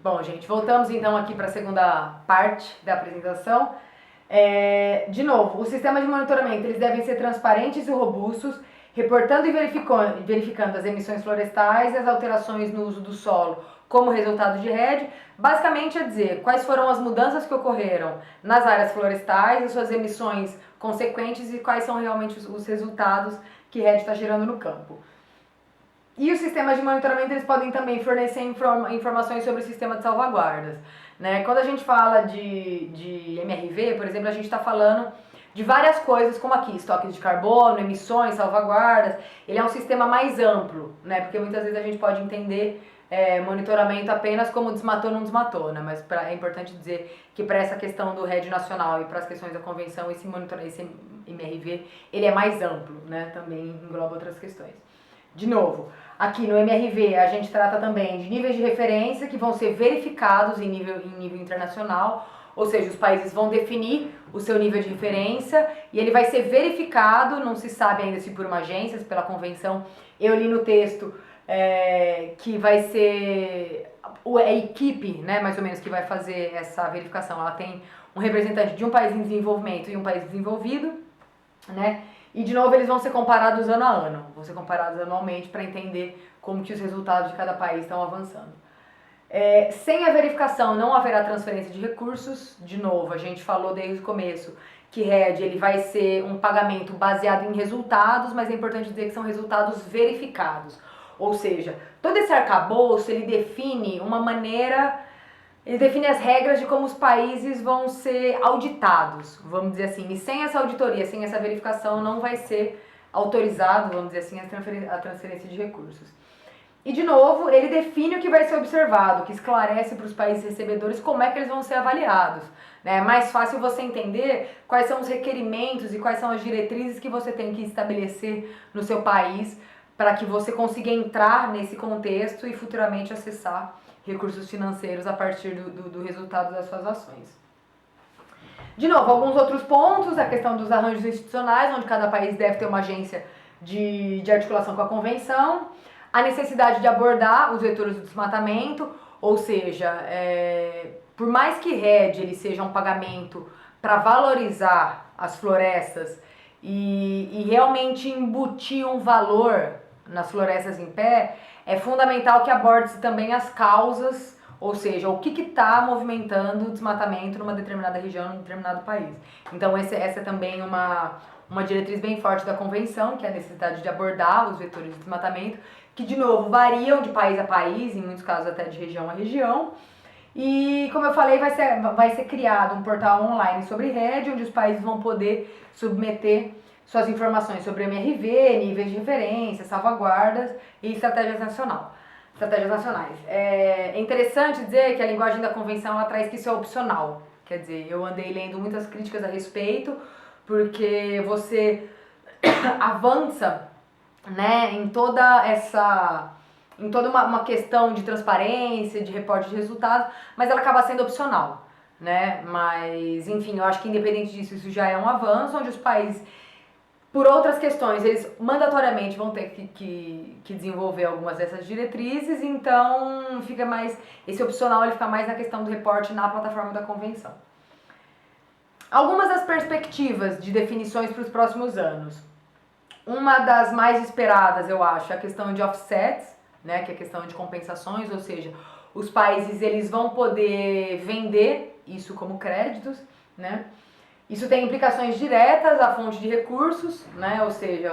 Bom, gente, voltamos então aqui para a segunda parte da apresentação. De novo, o sistema de monitoramento eles devem ser transparentes e robustos, reportando e verificando as emissões florestais e as alterações no uso do solo como resultado de RED. Basicamente é dizer quais foram as mudanças que ocorreram nas áreas florestais, as suas emissões consequentes e quais são realmente os resultados que RED está gerando no campo. E os sistemas de monitoramento eles podem também fornecer informações sobre o sistema de salvaguardas. Né? Quando a gente fala de MRV, por exemplo, a gente está falando de várias coisas, como aqui, estoque de carbono, emissões, salvaguardas. Ele é um sistema mais amplo, né? Porque muitas vezes a gente pode entender monitoramento apenas como desmatou ou não desmatou, né? Mas é importante dizer que para essa questão do RED nacional e para as questões da convenção, esse MRV ele é mais amplo, né? Também engloba outras questões. De novo, aqui no MRV a gente trata também de níveis de referência que vão ser verificados em nível internacional, ou seja, os países vão definir o seu nível de referência e ele vai ser verificado, não se sabe ainda se por uma agência, se pela convenção. Eu li no texto que vai ser a equipe, né, mais ou menos, que vai fazer essa verificação. Ela tem um representante de um país em desenvolvimento e um país desenvolvido, né? E de novo eles vão ser comparados ano a ano, vão ser comparados anualmente para entender como que os resultados de cada país estão avançando. Sem a verificação não haverá transferência de recursos. De novo, a gente falou desde o começo que RED ele vai ser um pagamento baseado em resultados, mas é importante dizer que são resultados verificados. Ou seja, todo esse arcabouço ele define uma maneira, ele define as regras de como os países vão ser auditados, vamos dizer assim. E sem essa auditoria, sem essa verificação, não vai ser autorizado, vamos dizer assim, a transferência de recursos. E, de novo, ele define o que vai ser observado, que esclarece para os países recebedores como é que eles vão ser avaliados. É mais fácil você entender quais são os requerimentos e quais são as diretrizes que você tem que estabelecer no seu país para que você consiga entrar nesse contexto e futuramente acessar recursos financeiros a partir do resultado das suas ações. De novo, alguns outros pontos, a questão dos arranjos institucionais, onde cada país deve ter uma agência de articulação com a convenção, a necessidade de abordar os vetores do desmatamento, ou seja, por mais que RED ele seja um pagamento para valorizar as florestas e realmente embutir um valor nas florestas em pé, é fundamental que aborde-se também as causas, ou seja, o que está movimentando o desmatamento numa determinada região, num determinado país. Então essa é também uma diretriz bem forte da Convenção, que é a necessidade de abordar os vetores de desmatamento, que de novo variam de país a país, em muitos casos até de região a região. E como eu falei, vai ser criado um portal online sobre RED, onde os países vão poder submeter suas informações sobre MRV, níveis de referência, salvaguardas e estratégias nacionais. É interessante dizer que a linguagem da convenção ela traz que isso é opcional. Quer dizer, eu andei lendo muitas críticas a respeito, porque você avança, né, em toda uma questão de transparência, de reporte de resultados, mas ela acaba sendo opcional, né? Mas, enfim, eu acho que independente disso, isso já é um avanço, onde os países, por outras questões, eles mandatoriamente vão ter que desenvolver algumas dessas diretrizes, então fica mais, esse opcional ele fica mais na questão do reporte na plataforma da convenção. Algumas das perspectivas de definições para os próximos anos. Uma das mais esperadas, eu acho, é a questão de offsets, né, que é a questão de compensações, ou seja, os países eles vão poder vender isso como créditos, né? Isso tem implicações diretas à fonte de recursos, né? Ou seja,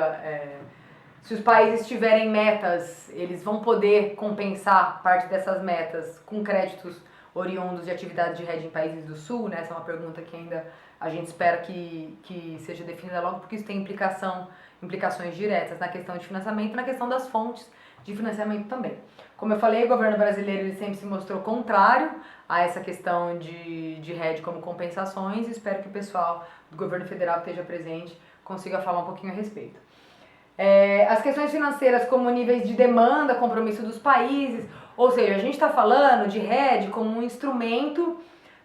se os países tiverem metas, eles vão poder compensar parte dessas metas com créditos oriundos de atividades de RED em países do Sul, né? Essa é uma pergunta que ainda a gente espera que seja definida logo, porque isso tem implicações diretas na questão de financiamento e na questão das fontes de financiamento também. Como eu falei, o governo brasileiro ele sempre se mostrou contrário a essa questão de RED como compensações e espero que o pessoal do governo federal que esteja presente consiga falar um pouquinho a respeito. As questões financeiras como níveis de demanda, compromisso dos países, ou seja, a gente está falando de RED como um instrumento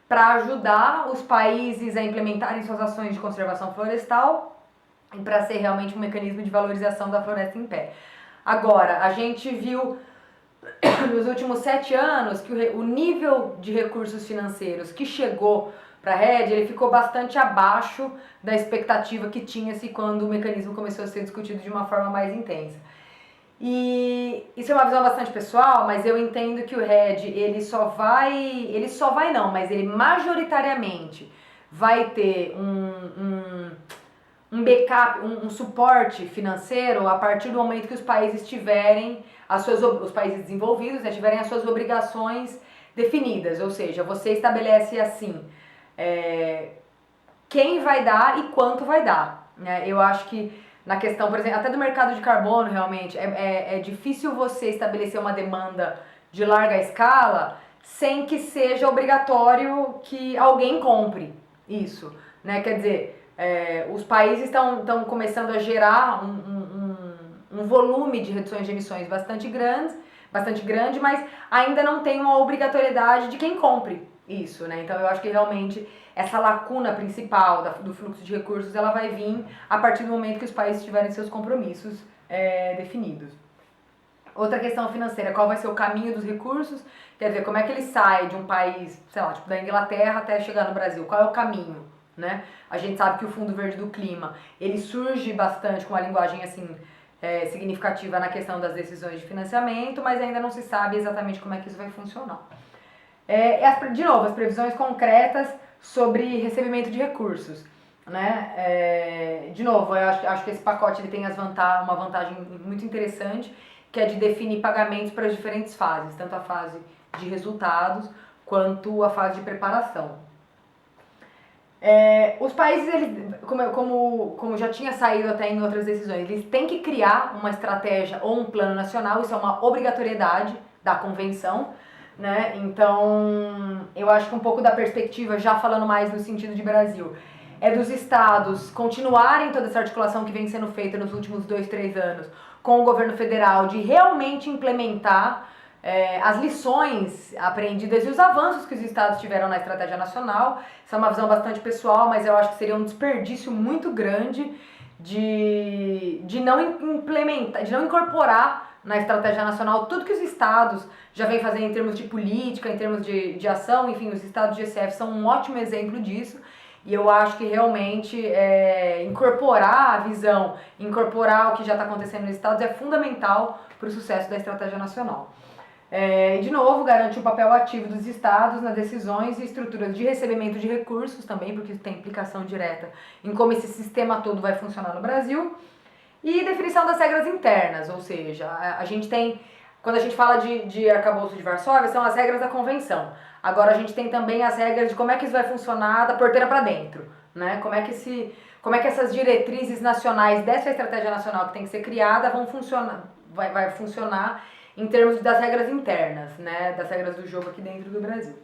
para ajudar os países a implementarem suas ações de conservação florestal e para ser realmente um mecanismo de valorização da floresta em pé. Agora, a gente viu nos últimos 7 anos, que o nível de recursos financeiros que chegou para a rede, ele ficou bastante abaixo da expectativa que tinha-se quando o mecanismo começou a ser discutido de uma forma mais intensa. E isso é uma visão bastante pessoal, mas eu entendo que o RED, ele só vai não, mas ele majoritariamente vai ter um backup, um suporte financeiro a partir do momento que os países tiverem os países desenvolvidos, né, tiverem as suas obrigações definidas, ou seja, você estabelece assim, quem vai dar e quanto vai dar, né? Eu acho que na questão, por exemplo, até do mercado de carbono, realmente, é difícil você estabelecer uma demanda de larga escala sem que seja obrigatório que alguém compre isso, né? Quer dizer, os países estão começando a gerar um volume de reduções de emissões bastante grande, mas ainda não tem uma obrigatoriedade de quem compre isso, né? Então eu acho que realmente essa lacuna principal do fluxo de recursos, ela vai vir a partir do momento que os países tiverem seus compromissos definidos. Outra questão financeira, qual vai ser o caminho dos recursos? Quer dizer, como é que ele sai de um país, sei lá, tipo da Inglaterra até chegar no Brasil? Qual é o caminho, né? A gente sabe que o Fundo Verde do Clima, ele surge bastante com uma linguagem assim significativa na questão das decisões de financiamento, mas ainda não se sabe exatamente como é que isso vai funcionar. De novo, as previsões concretas sobre recebimento de recursos, né? De novo, eu acho que esse pacote ele tem uma vantagem muito interessante, que é de definir pagamentos para as diferentes fases, tanto a fase de resultados quanto a fase de preparação. Os países, eles, como já tinha saído até em outras decisões, eles têm que criar uma estratégia ou um plano nacional, isso é uma obrigatoriedade da convenção, né? Então, eu acho que um pouco da perspectiva, já falando mais no sentido de Brasil, é dos estados continuarem toda essa articulação que vem sendo feita nos últimos 2, 3 anos com o governo federal, de realmente implementar as lições aprendidas e os avanços que os estados tiveram na estratégia nacional. Essa é uma visão bastante pessoal, mas eu acho que seria um desperdício muito grande de não implementar, de não incorporar na estratégia nacional tudo que os estados já vêm fazendo em termos de política, em termos de ação. Enfim, os estados de GCF são um ótimo exemplo disso. E eu acho que realmente incorporar a visão, incorporar o que já está acontecendo nos estados é fundamental para o sucesso da estratégia nacional. E, de novo, garante o papel ativo dos estados nas decisões e estruturas de recebimento de recursos também, porque isso tem implicação direta em como esse sistema todo vai funcionar no Brasil. E definição das regras internas, ou seja, a gente tem, quando a gente fala de arcabouço de Varsóvia, são as regras da convenção. Agora a gente tem também as regras de como é que isso vai funcionar da porteira para dentro, né? Como é que essas diretrizes nacionais dessa estratégia nacional que tem que ser criada vão funcionar, vai funcionar em termos das regras internas, né? Das regras do jogo aqui dentro do Brasil.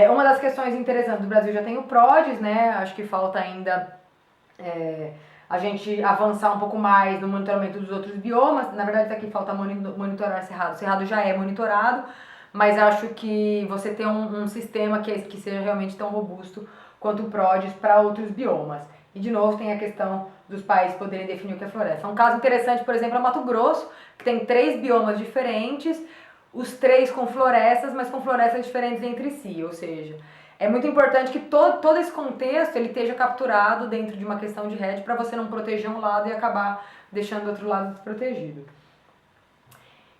Uma das questões interessantes do Brasil já tem o PRODES, né? Acho que falta ainda a gente avançar um pouco mais no monitoramento dos outros biomas. Na verdade, aqui falta monitorar Cerrado. O Cerrado já é monitorado, mas acho que você tem um sistema que seja realmente tão robusto quanto o PRODES para outros biomas. E, de novo, tem a questão dos países poderem definir o que é floresta. Um caso interessante, por exemplo, é Mato Grosso, que tem 3 biomas diferentes, os 3 com florestas, mas com florestas diferentes entre si. Ou seja, é muito importante que todo esse contexto ele esteja capturado dentro de uma questão de RED para você não proteger um lado e acabar deixando o outro lado desprotegido.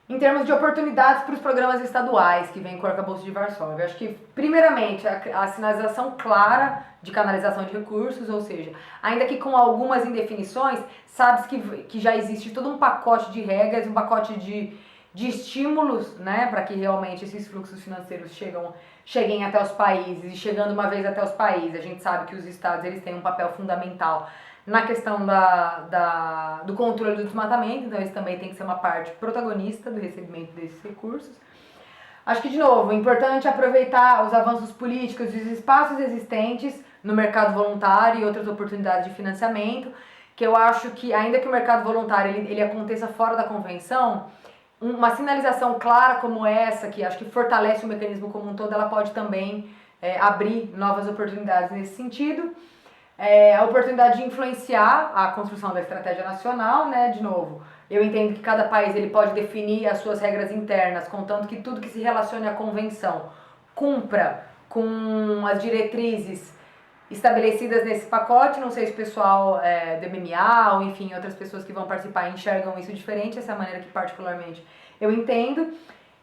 Em termos de oportunidades para os programas estaduais que vêm com o arcabouço de Varsóvia, acho que, primeiramente, a sinalização clara de canalização de recursos, ou seja, ainda que com algumas indefinições, sabe-se que já existe todo um pacote de regras, um pacote de estímulos, né, para que realmente esses fluxos financeiros cheguem até os países, e chegando uma vez até os países, a gente sabe que os estados eles têm um papel fundamental na questão do controle do desmatamento, então eles também têm que ser uma parte protagonista do recebimento desses recursos. Acho que, de novo, é importante aproveitar os avanços políticos e os espaços existentes no mercado voluntário e outras oportunidades de financiamento, que eu acho que, ainda que o mercado voluntário ele aconteça fora da convenção, uma sinalização clara como essa, que acho que fortalece o mecanismo como um todo, ela pode também abrir novas oportunidades nesse sentido. A oportunidade de influenciar a construção da estratégia nacional, né? De novo, Eu entendo que cada país ele pode definir as suas regras internas, contanto que tudo que se relacione à convenção cumpra com as diretrizes estabelecidas nesse pacote. Não sei se o pessoal do MMA ou enfim outras pessoas que vão participar enxergam isso diferente, essa é a maneira que particularmente eu entendo.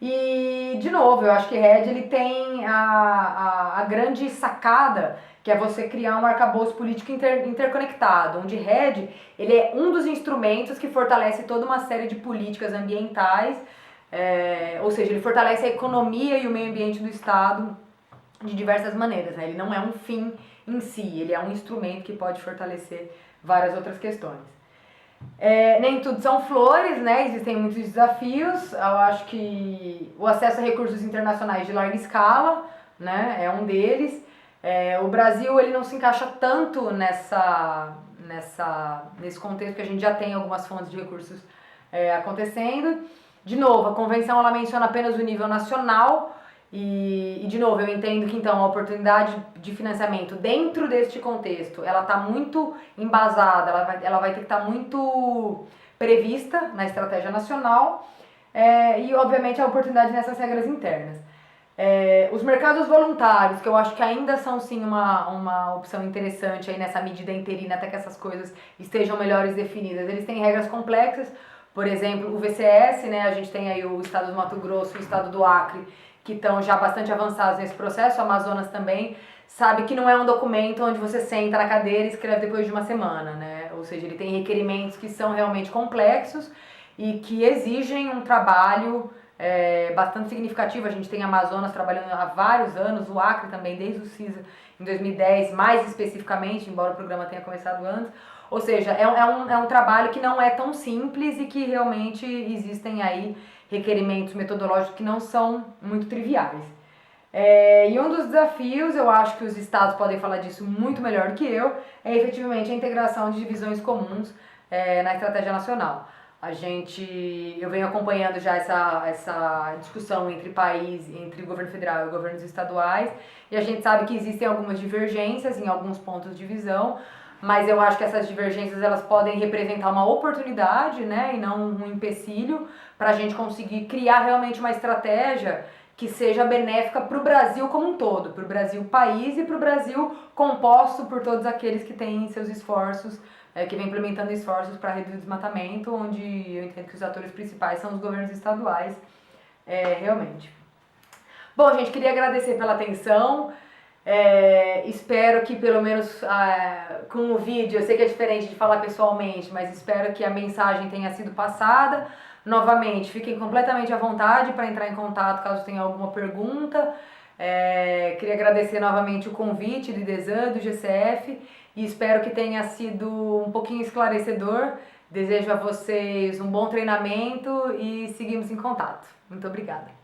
E, de novo, eu acho que RED ele tem a grande sacada, que é você criar um arcabouço político interconectado, onde RED ele é um dos instrumentos que fortalece toda uma série de políticas ambientais, ou seja, ele fortalece a economia e o meio ambiente do Estado de diversas maneiras, né? Ele não é um fim em si, ele é um instrumento que pode fortalecer várias outras questões. Nem tudo são flores, né? Existem muitos desafios. Eu acho que o acesso a recursos internacionais de larga escala, né, é um deles. O Brasil ele não se encaixa tanto nesse contexto, que a gente já tem algumas fontes de recursos acontecendo. De novo, a convenção ela menciona apenas o nível nacional. E, de novo, eu entendo que, então, a oportunidade de financiamento dentro deste contexto, ela está muito embasada, ela vai ter que estar muito prevista na estratégia nacional e, obviamente, a oportunidade nessas regras internas. Os mercados voluntários, que eu acho que ainda são, sim, uma opção interessante aí nessa medida interina, até que essas coisas estejam melhores definidas. Eles têm regras complexas, por exemplo, o VCS, né, a gente tem aí o estado do Mato Grosso e o estado do Acre, que estão já bastante avançados nesse processo, o Amazonas também, sabe que não é um documento onde você senta na cadeira e escreve depois de uma semana, né? Ou seja, ele tem requerimentos que são realmente complexos e que exigem um trabalho bastante significativo. A gente tem Amazonas trabalhando há vários anos, o Acre também, desde o CISA em 2010, mais especificamente, embora o programa tenha começado antes. Ou seja, é um trabalho que não é tão simples e que realmente existem aí requerimentos metodológicos que não são muito triviais. E um dos desafios, eu acho que os estados podem falar disso muito melhor do que eu, é efetivamente a integração de divisões comuns na estratégia nacional. Eu venho acompanhando já essa discussão entre o governo federal e governos estaduais, e a gente sabe que existem algumas divergências em alguns pontos de visão, mas eu acho que essas divergências elas podem representar uma oportunidade, né, e não um empecilho, para a gente conseguir criar realmente uma estratégia que seja benéfica para o Brasil como um todo, para o Brasil país e para o Brasil composto por todos aqueles que têm seus esforços, que vem implementando esforços para reduzir o desmatamento, onde eu entendo que os atores principais são os governos estaduais, realmente. Bom, gente, queria agradecer pela atenção. Espero que pelo menos com o vídeo, eu sei que é diferente de falar pessoalmente, mas espero que a mensagem tenha sido passada. Novamente, fiquem completamente à vontade para entrar em contato caso tenha alguma pergunta. Queria agradecer novamente o convite do IDESAN, do GCF, e espero que tenha sido um pouquinho esclarecedor. Desejo a vocês um bom treinamento e seguimos em contato. Muito obrigada.